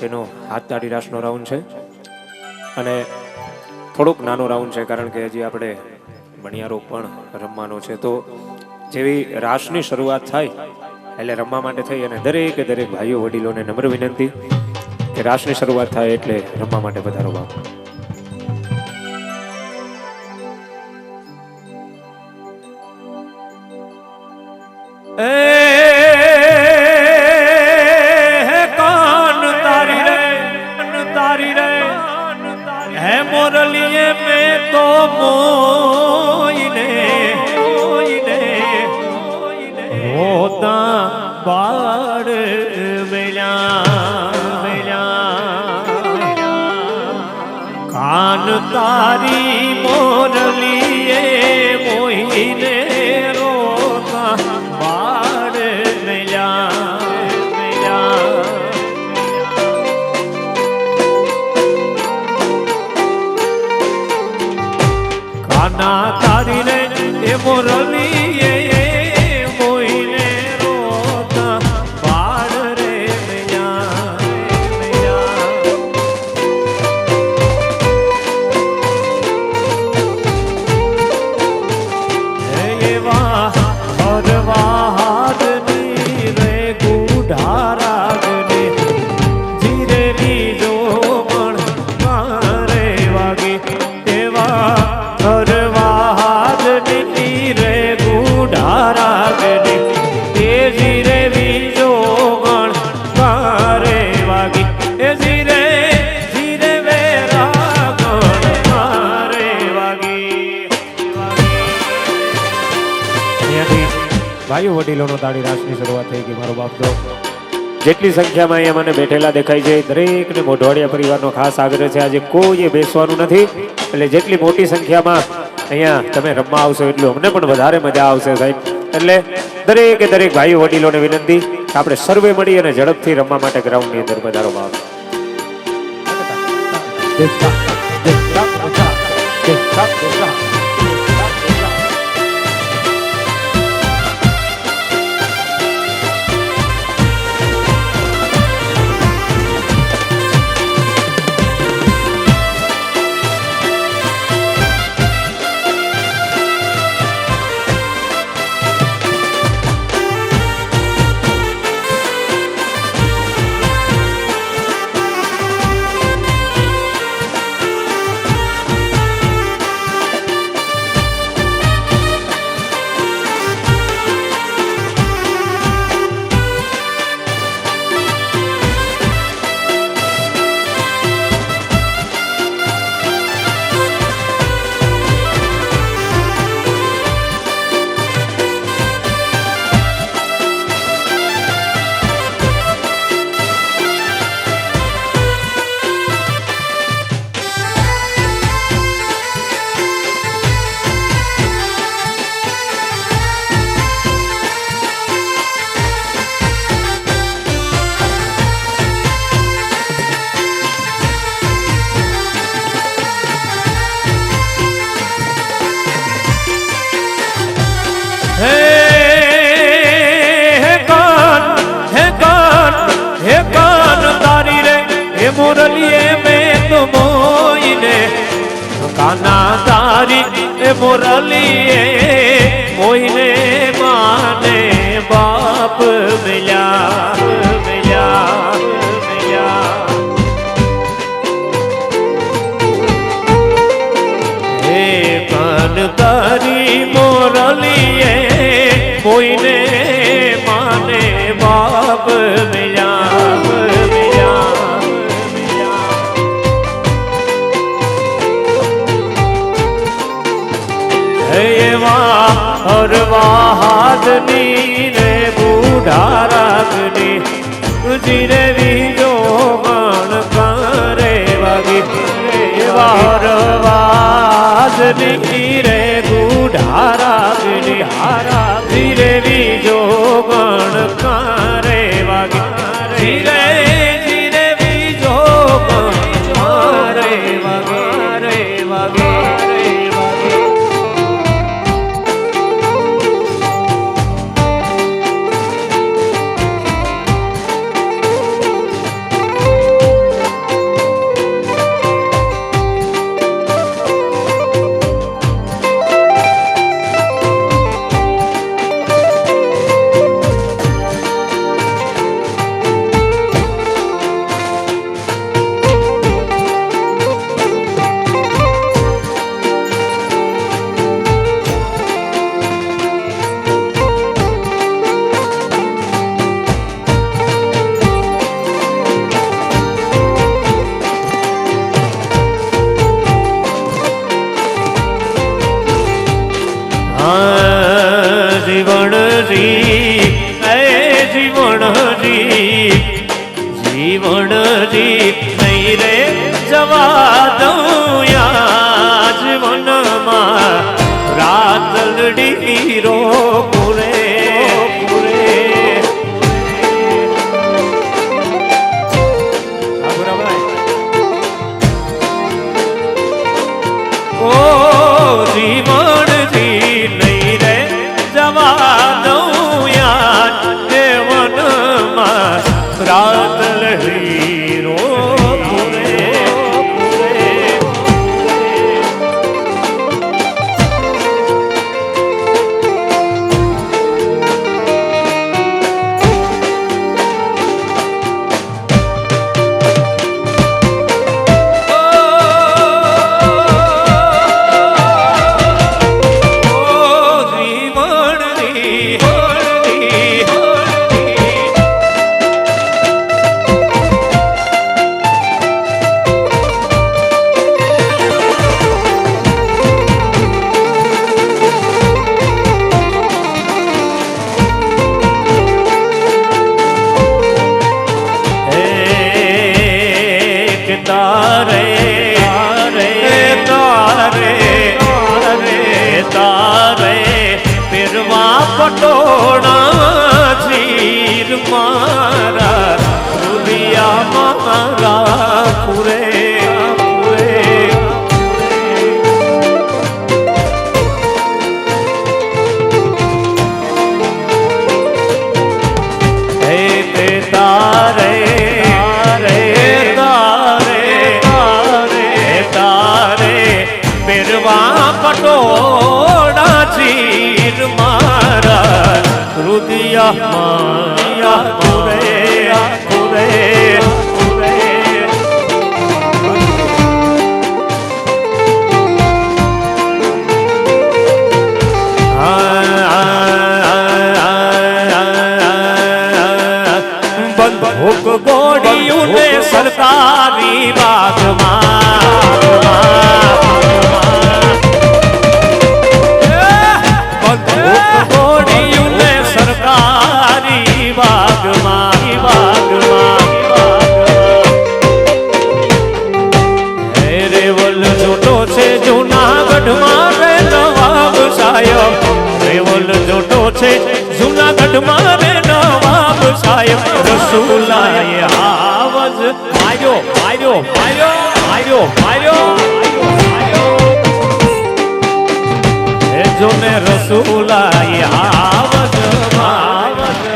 એનો હાથ તાળી રાસનો રાઉન્ડ છે અને થોડોક નાનો રાઉન્ડ છે કારણ કે હજી આપણે મણિયારો પણ રમવાનો છે. તો જેવી રાસની શરૂઆત થાય એટલે રમવા માટે થઈ અને દરેક ભાઈઓ વડીલોને નમ્ર વિનંતી કે રાસની શરૂઆત થાય એટલે રમવા માટે પધારો બાપ. कान तारी रे है मोरलिए में तो मोइने होता बाड़ मिला कान तारी मोरलिए मोइने रोता बाड़ मिला काना तारी रे ए मोरलिए मोइने रोता बाड़ रे मिला हे वाह और वादनी रे गुढ़ारागनी जीरे रीजो पण मारे वागी देवा और वादनी रे गुढ़ारागनी ए जीरे रीजो पण मारे वागी ए जीरे जीरे वेरा पण मारे वागी ભાઈઓ વડીલોનો તાળી રાસની શરૂઆત થઈ ગઈ. મારો બાપ તો જેટલી સંખ્યામાં અહીંયા મને બેઠેલા દેખાય છે દરેકને મોઢવાડિયા પરિવારનો ખાસ આગ્રહ છે આજે કોઈએ બેસવાનું નથી એટલે જેટલી મોટી સંખ્યામાં અહીંયા તમે રમવા આવશો એટલું અમને પણ વધારે મજા આવશે સાહેબ. એટલે દરેક ભાઈઓ વડીલોને વિનંતી આપણે સર્વે મળી અને ઝડપથી રમવા માટે ગ્રાઉન્ડની અંદર પધારો બાપ. हे कान तारी रे हे मोरलिए में तो मोइने काना तारी हे मोरलिए मोइने माने बाप मिला मिला मिला हे कान तारी मोरलिए मोइने माने बाप मिला और वादनी रे बूढ़ारागनी जीरे भी जो गान करे वागी और वादनी रे बूढ़ारागनी जीरे भी जो गान करे वागी जीरे जीरे भी जो गान करे वागी જી નહીં રે જવા દઉં યાજ વનમાં રાતલડી રો પૂરે પૂરે ઓ જીવનજી નહીં રે જવા દઉં યાદ વનમાં રાતલડી રો પૂરે પૂરે તારે તારે તારે તારે પેરવા પટોળા ચીર મારા રુદિયા મારા પૂરે પૂરે હે તે તારે પટોળા ચીર મારા રુદિયા માયા પૂરે પૂરે પૂરે બંદૂક ગોળીયું ને સરકારી બાગમાં ગોળીયું ને સરકારી બાગમાં બાગમાં રેવલ જોટો છે જૂનાગઢમાં રે નવાબ સાહેબ રેવલ જોટો છે જૂનાગઢમાં રે નવાબ સાહેબ રસુલાએ આવજ માર્યો માર્યો માર્યો માર્યો માર્યો જોને રસુલાઈ આવજ આવજ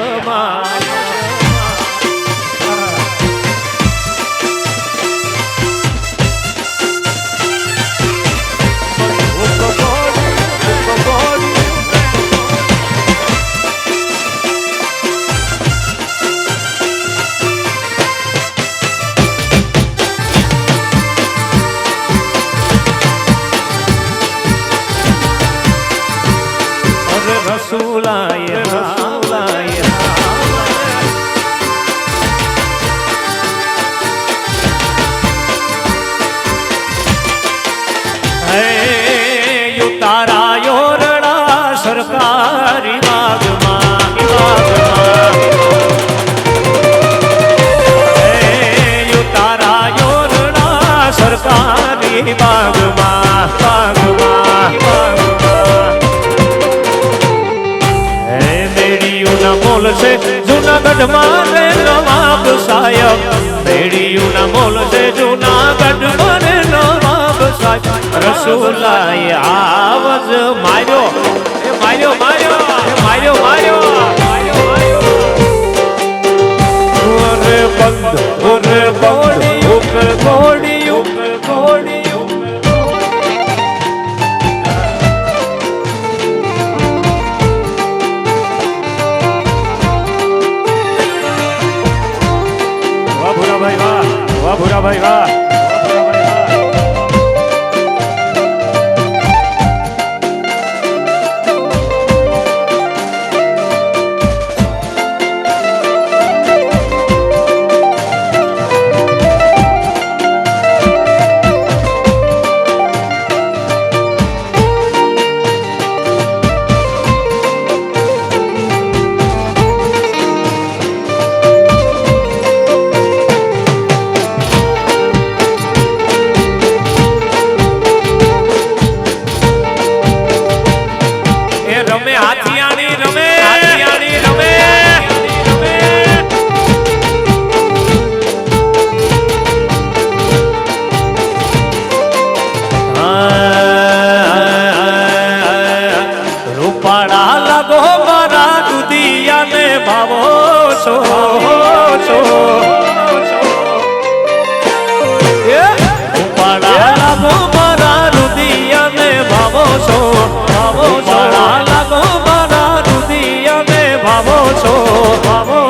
રસુલાય રસુલાય હે યુ તારા યોરડા સરકારી બાગમાં બાગમાં હે યુ તારા યોરડા સરકારી બાગમાં બાગમાં મોલ છે જૂનાગઢમાં રે નવાબ સાહેબ બેડીયું ના મોલ છે જૂનાગઢમાં રે નવાબ સાહેબ રસુલાએ આવજ માર્યો માર્યો માર્યો માર્યો માર્યો ઓરે બંધ ઓરે ગોળી ઉપર ગોળી ઉપર ગોળી ભૂરાભાઈ વાહ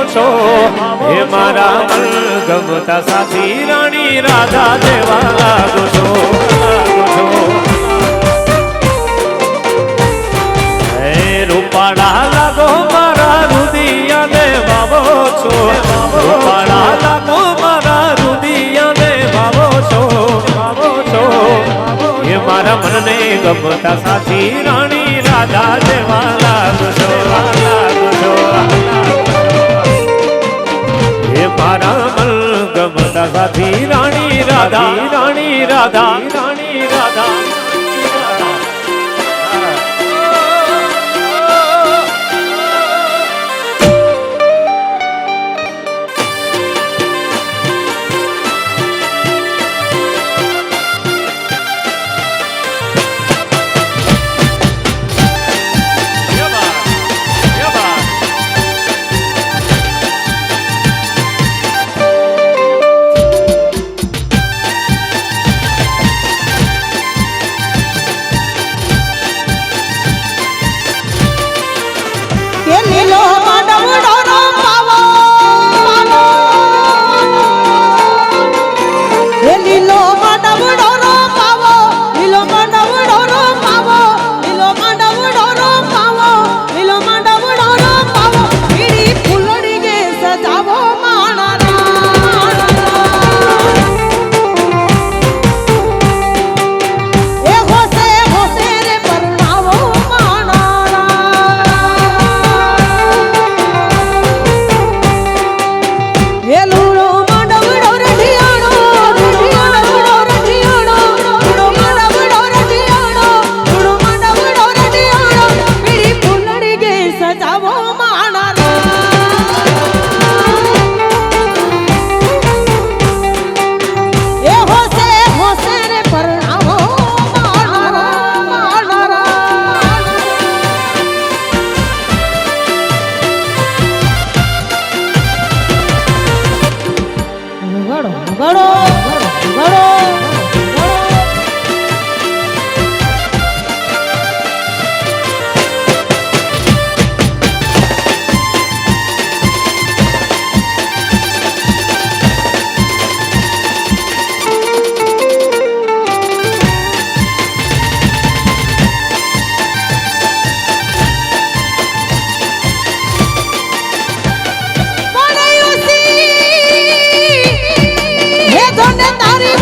છો હે મારા ગમતા સાથી રાણી રાધા જેવા લાગો છો હે રૂપાળા લાગો મારા રુદિયાને ભાવો છો રૂપાળા લાગો મારા રુદિયાને ભાવો છો એ મારા મનને ગમતા સાથી રાણી રાધા જેવા લાગો છો એ મારા મન ગમતા સાથી રાણી રાધા રાણી રાધા રાણી રાધા કે લીલો માંડવડો રો પાવો કે લીલો માંડવડો રો પાવો લીલો માંડવડો રો પાવો લીલો માંડવડો રો પાવો લીલો માંડવડો રો પાવો પીળી ફૂલડી કે સજાવો માણરા એ હોસે હોસે રે પરણાવો એ લૂડો માંડવડો રઢિયાણો માંડવડો રઢિયાણો લૂડો માંડવડો રઢિયાણો લૂડો માંડવડો રઢિયાણો પીળી ફૂલડી ગે સજાવો માણરા એ હોસે હોસે રે પરણાવો માણરા ગડો ગડો ગડો પડ્યું સી હે ધન તારી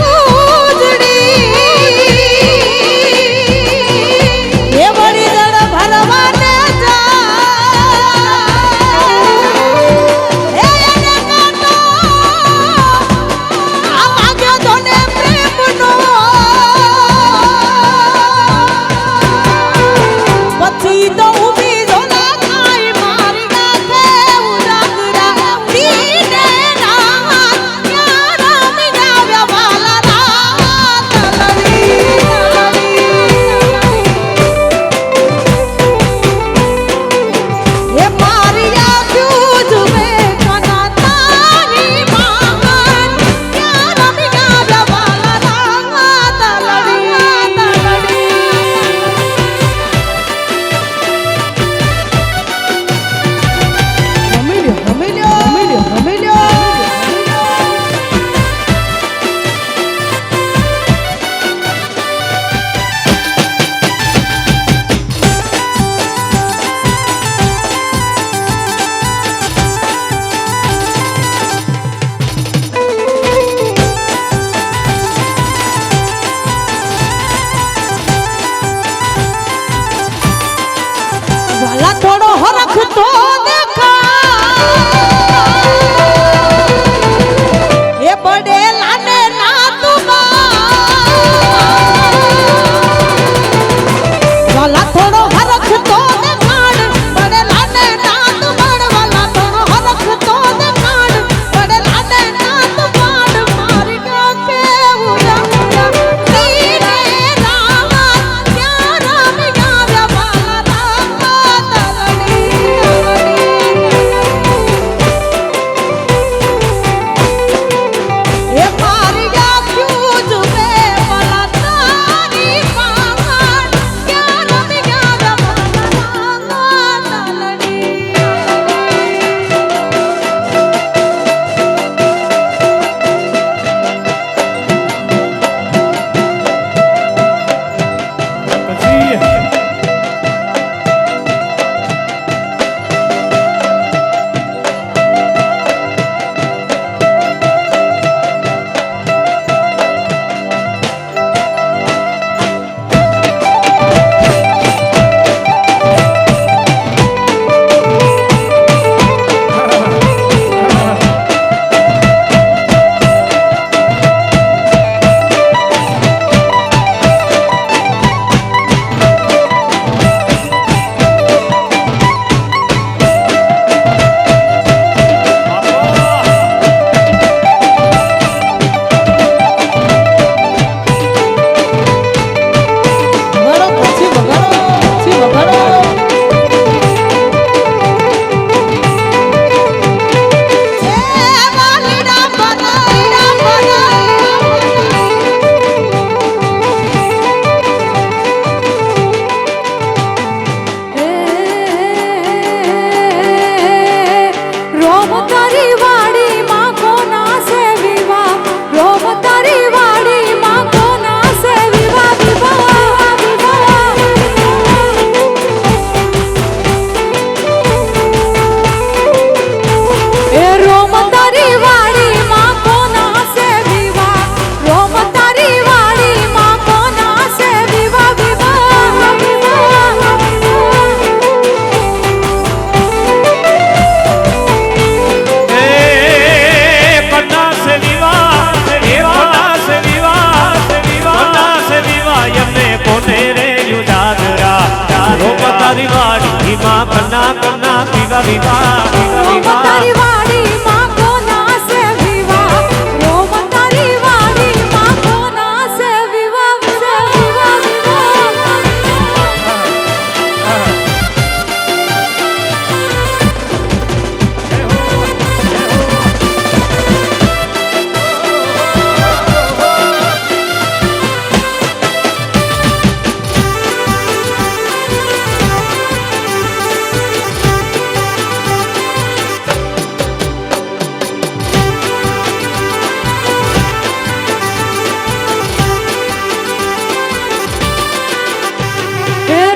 રોમ તારી વાડીમાં કોના સે વિવાહ રોમ તારી વાડીમાં કોના સે વિવાહ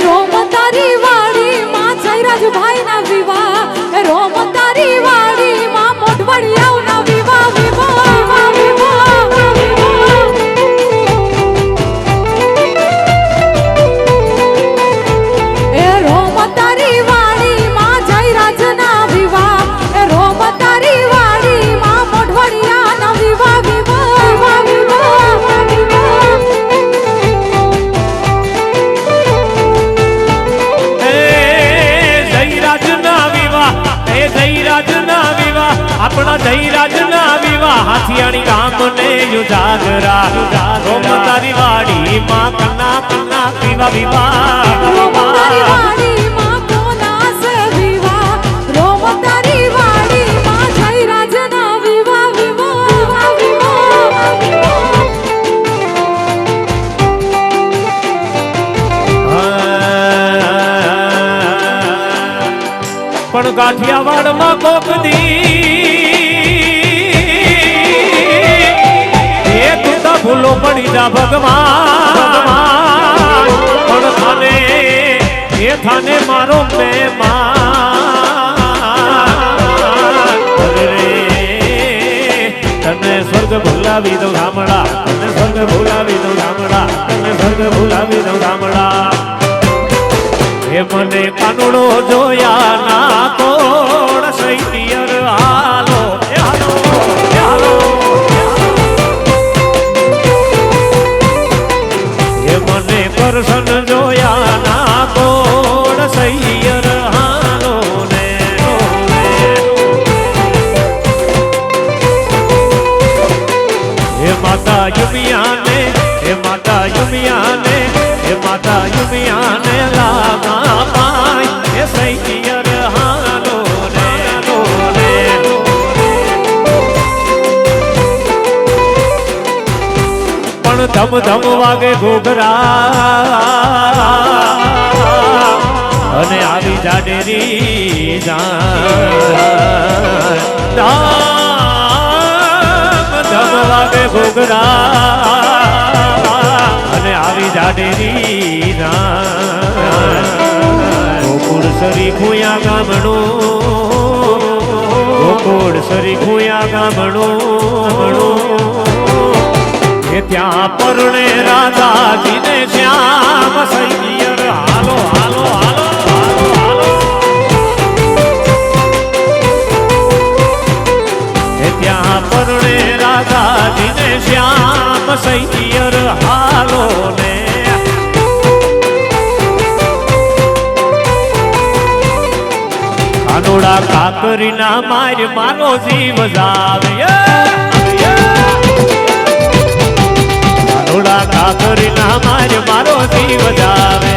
રોમ તારી વાડીમાં જયરાજભાઈ ના વિવાહ રોમ તારી વાડીમાં મોઢવડિયાઓના વિવાહ એ રોમ તારી વાડીમાં જયરાજના વિવાહ એ રોમ તારી વાડીમાં મોઢવડિયાના વિવાહ આપણા જયરાજના વિવાહ હાથિયાણી ગામને યુજાગરા રોમ તારી વાડીમાં કન્ના કન્ના વિવાહ રોમ તારી વિવાહ વાડીમાં કોના સે વિવાહ રોમ તારી વાડીમાં જયરાજના વિવાહ પણ કાઠિયાવાડમાં કોક દી તું તો ભૂલો પડી જા ભગવાન પણ થાને એ થાને મારો મહેમાન રે તને સ્વર્ગ ભૂલાવી દઉં ગામડા તને સ્વર્ગ ભૂલાવી દઉં ગામડા તને સ્વર્ગ ભૂલાવી દઉં ગામડા એ મને કાનુડો જોયા ના કોડ સૈતિયર હાલો એ હાલો એ હાલો એ મને કરશન જોયા ના કોડ સૈયર હાલો ને એ માતા યુમિયાને એ માતા યુમિયાને એ માતા યુમિયાને લાગા પાય એ સૈતિયર હાલો ને પણ ધમ ધમ વાગે ઘોઘરા અને આવી જાડેરી ધમ વાગે ઘોઘરા અને આવી જાડેરી ગોકુળ સરી ખુયા ગામણું ગોકુળ સરી ખુયા ગામણું એ ત્યાં પરણે રાધાજીને શ્યામ સૈયર હાલો હાલો હાલો હાલો હાલો એ ત્યાં પરણે રાધાજીને શ્યામ સૈયર હાલો ને કાનોડા કાકરીના માર મારો જીવ જાવે કાનોડા કાકરીના માર મારો જીવ જાવે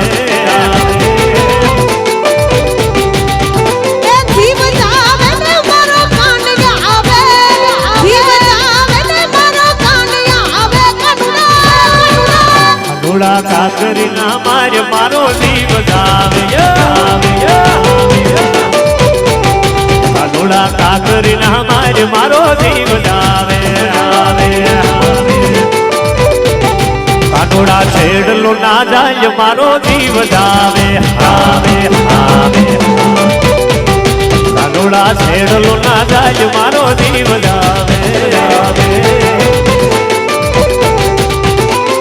જીવ જાવે ને મારો કાનયા આવે જીવ જાવે ને મારો કાનયા આવે કાનોડા કાકરીના માર મારો જીવ જાવે કાનોડા કાકરીના માર મારો જીવ જાવે કાનોડા છેડલો ના જાય મારો જીવ જાવે આવે આવે કાનોડા છેડલો ના જાય મારો જીવ જાવે આવે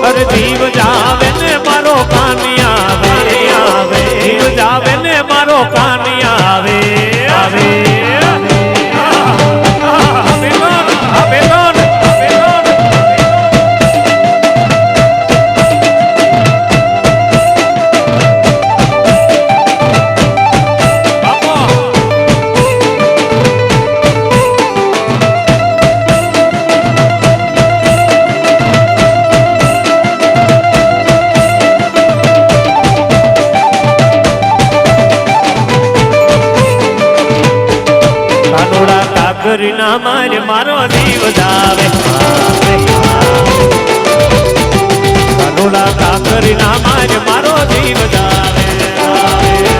અરે જીવ જાવે ને મારો કાનિયા આવે જીવ જાવે ને મારો કાનિયા આવે આવે ઘોડી બજાવે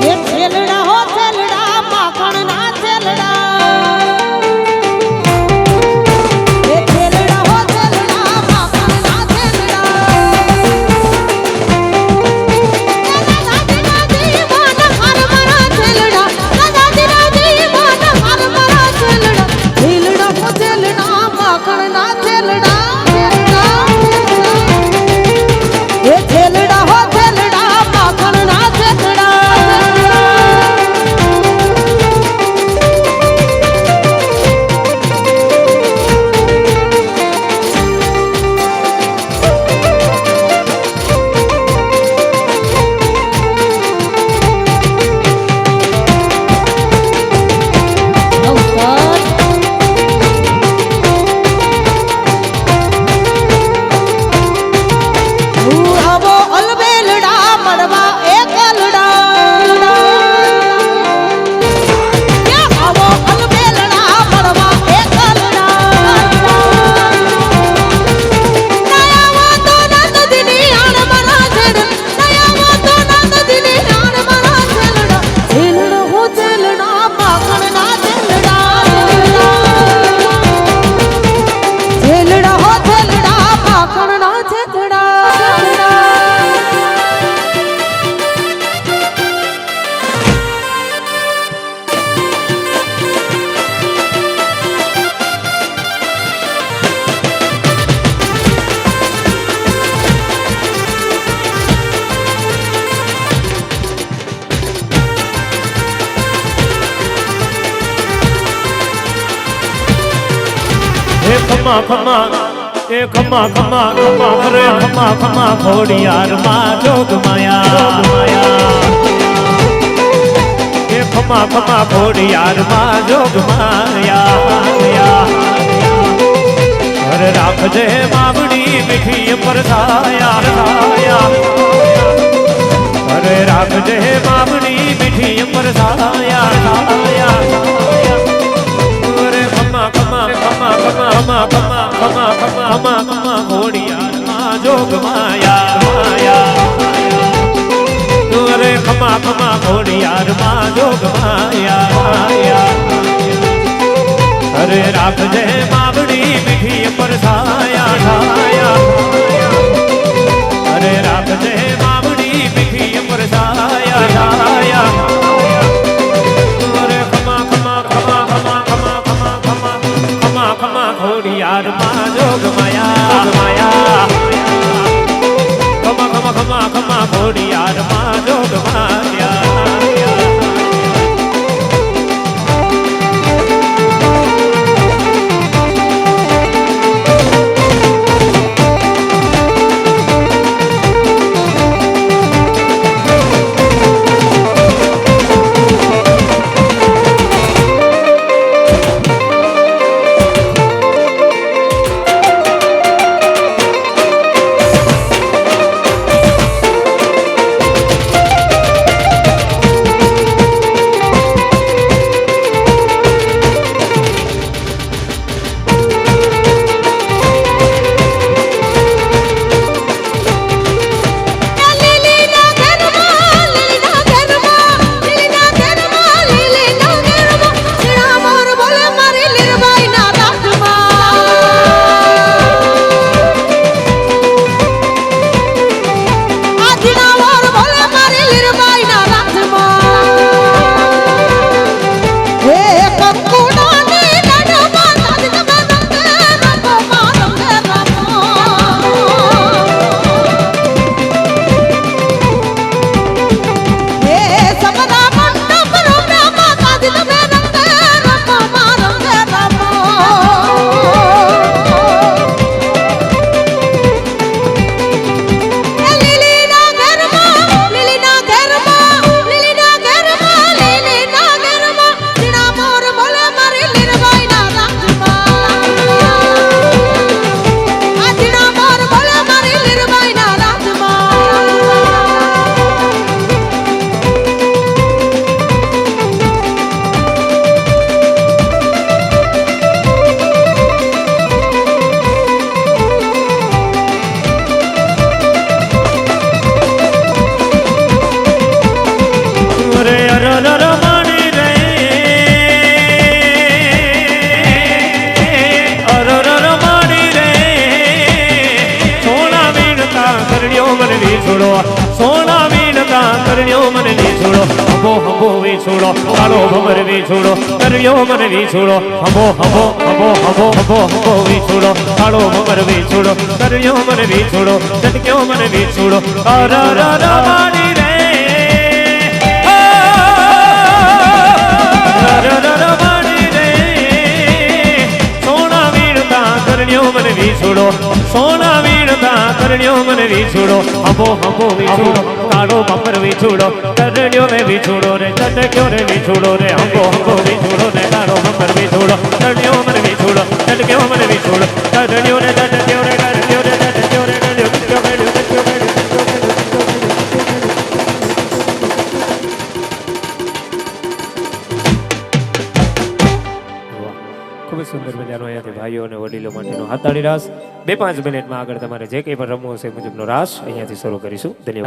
એ છેલડા હો છેલડા માખણના છેલડા એ છેલડા હો છેલડા માખણના છેલડા રાજા જીવન હર મારા છેલડા રાજા જીવન હર મારા છેલડા છેલડા હો છેલડા માખણના છેલડા એ છેલડા હો છેલડા માખણના છેલડા આવો અલબેલડા મળવા એકલડા આવો અલબેલડા મળવા એકલડા નયાવો તો નંદની આણ મારા છેડ નયાવો તો નંદની આણ મારા છેલડા છેલડા હો છેલડા માખણના છેલડા છેલડા હો છેલડા માખણના છેલડા ખમા ખમા એ ખમા ખમા ખમા કરે ખમા ખમા ખોડિયાર માં જોગ માયા એ ખમા ખમા ખોડિયાર માં જોગ માયા અરે રાખજે માવડી મીઠી પરસાયા અરે રાખજે માવડી મીઠી પરસાયા ખમા ખમા ખમા ખમા ખમા ખમા ખમા ખમા ખમા ખમા ઘોડિયાર માં જોગ માયા અરે ખમા ખમા ઘોડિયાર માં જોગ માયા અરે રાખજે માવડી મીઠી પરસાયા અરે રાખજે માવડી મીઠી પરસાયા અરે ખમા ખમા ખમા ખમા ખમા ખમા ખમા ખમા ખમા ઘોડિયાર માં જોગ માયા ખમા ખમા ખમા ખમા ઘોડિયાર માં જોગ માયા હંભો હંભો વિછોડો કાળો ભમર વિછોડો કર્યો મને વિછોડો હંભો હંભો હંભો હંભો હંભો હંભો વિછોડો કાળો ભમર વિછોડો કર્યો મને વિછોડો ચટક્યો મને વિછોડો અર ર ર માડી રે ર ર ર માડી રે સોના વીણતા કર્યો મને વિછોડો સોના વીણતા કર્યો મને વિછોડો હંભો હંભો વિછોડો કાળો ભમર વિછોડો કર્યો ને વિછોડો રે ચટક્યો ને વિછોડો રે હંભો હંભો વિછોડો ને કાળો ભમર વિછોડો કર્યો મને વિછોડો ચટક્યો મને વિછોડો કર્યો ને ચટક્યો ને કર્યો ને ચટક્યો ને કર્યો ચટક્યો કર્યો ચટક્યો કર્યો ખૂબ જ સુંદર મજાનો અહીંયાથી ભાઈઓ અને વડીલો માટેનો હાથતાળી રાસ 2-5 મિનિટમાં આગળ તમારે જે કંઈ પણ રમવું હશે એ મુજબનો રાસ અહીંયાથી શરૂ કરીશું. ધન્યવાદ.